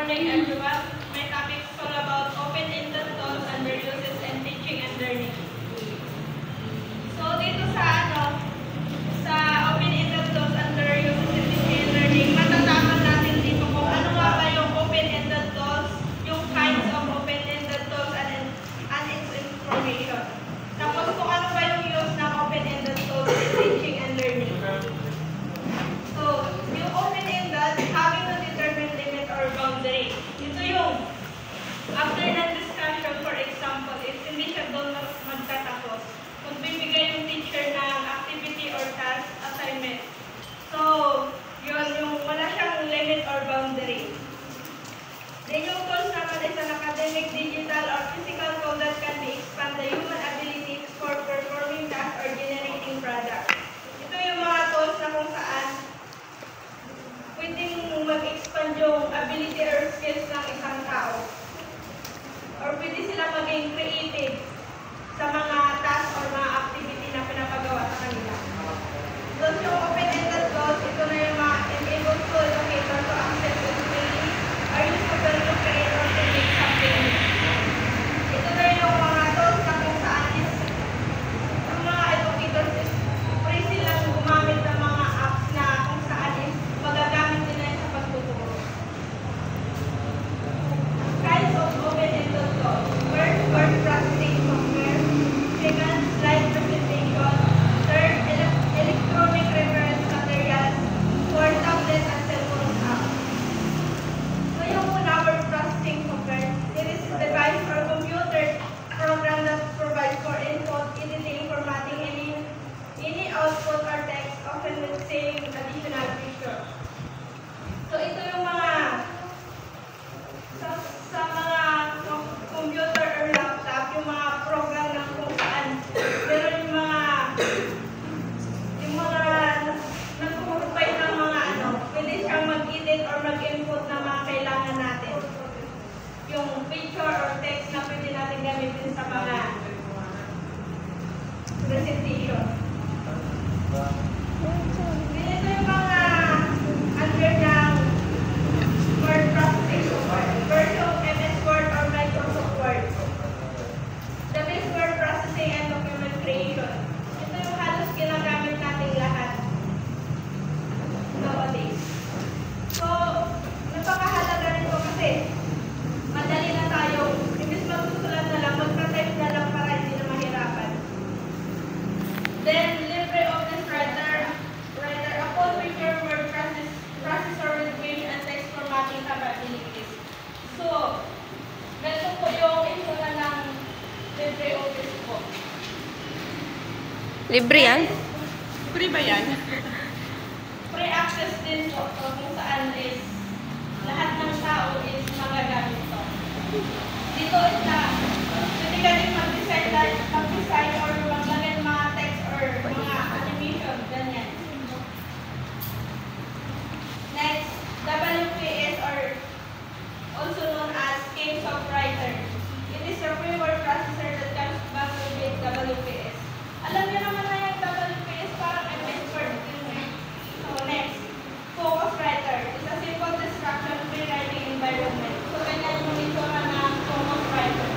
morning, everyone. My topic is all about open-ended thoughts and their uses in teaching and learning. So, dito sa open-ended thoughts and their uses in teaching and learning, matatakan natin dito kung ano nga ba yung open-ended thoughts, yung kinds of open-ended thoughts and its information. Tapos, kung ano ba yung use ng open-ended thoughts in teaching and learning. So, yung open-ended, having to determine limit or boundary. Ito yung, after ng discussion, for example, is hindi siya doon magtatapos. Kung bibigay yung teacher ng activity or task assignment. So, yun, yung wala siyang limit or boundary. Then yung tools naman is an academic, digital, or physical tool that can be expand the human abilities for performing tasks or generating products. Ito yung mga tools na kung saan pwedeng mag-expand yung ability or skills ng isang tao. Or pwede sila maging creative sa mga task or mga activity na pinapagawa sa kanila. So, yung open-ended tools, ito na yung mga enabled to educator to access ability or usable to create or to make something new. Ito na yung mga tools na kung saan is yung mga educators is free silang gumamit ng mga apps na kung saan is magagamit nila sa pagtuturo. Kinds of open-ended tools. First, word processing software. Second, slide presentation. Third, electronic reference materials. Fourth, tablet and cellphone apps. So yung una, word processing software. It is a device or computer program that provides for input, editing, formatting, any output or text, often with saving additional features. So ito yung mga sa mga computer or laptop, yung mga program na kung saan meron yung mga nag-provide ng mga pwede siyang mag-edit or mag-input na mga kailangan natin. Yung picture or text na pwede natin gamitin sa mga presentation. Ito yung mga under ng word processing software. First yung MS Word or Microsoft Word. The best word processing and document creation. Ito yung halos ginagamit natin lahat nowadays. So, napakahalaga nito kasi madali na tayo. Imbis magsusulat na lang, magta-type na lang para hindi na mahirapan. Then, LibreOffice Writer, a full feature word processor with page and text formatting capabilities. So, ganito po yung itsura ng LibreOffice po. Libre yan? Free ba yan? Free access din po. So, kung saan is lahat ng tao is magagamit to. Dito is na pwede ka din mag-design or maglagay ng mga text or mga animation, ganyan. Next, WPS or also known as Kingsoft Writer. It is a free word processor that comes back with WPS. Alam niyo naman na yung WPS parang MS Word. So next, Focus Writer is a simple destruction free writing environment. So ganyan yung itsura ng Focus Writer.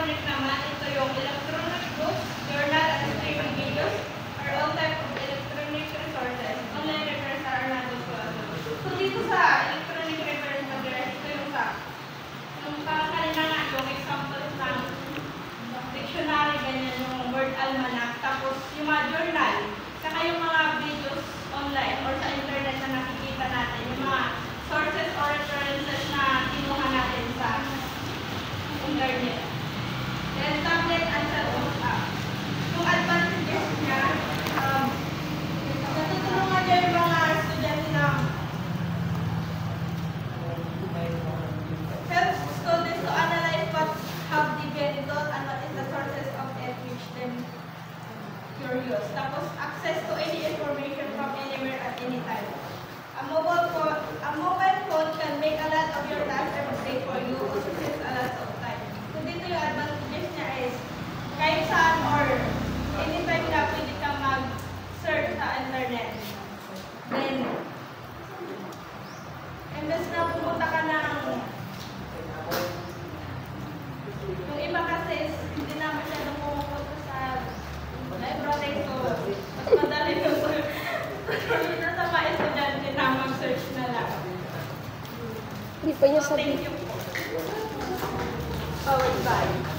electronic naman, ito yung electronic books, journal, at streaming videos, or all type of electronic resources. Online reference are not also. So dito sa electronic reference material, ito yung yung kanina nga, yung examples ng dictionary, ganyan, yung word almanac, tapos yung mga journal, saka yung mga videos online or sa internet na nakikita natin, yung mga sources or references na kinuha natin sa internet. Then, tablet and cellphone app. Yung advantages niya, natutulungan niya yung mga estudyante na helps students to analyze what have they been taught and what is the sources of it which them curious. Tapos, access to any information from anywhere at any time. A mobile phone can make a lot of your tasks every day for you, also saves a lot of time. So, dito yung advantages niya is, kahit saan or anytime na pwede kang mag-search sa internet. Then, imbes na pumunta ka ng yung iba kasi hindi na masyadong pumupunta sa library, so mas madali yung nasa mga estudyante na mag-search na lang. Hindi pa niya So, sabi. thank you po. Oh, bye.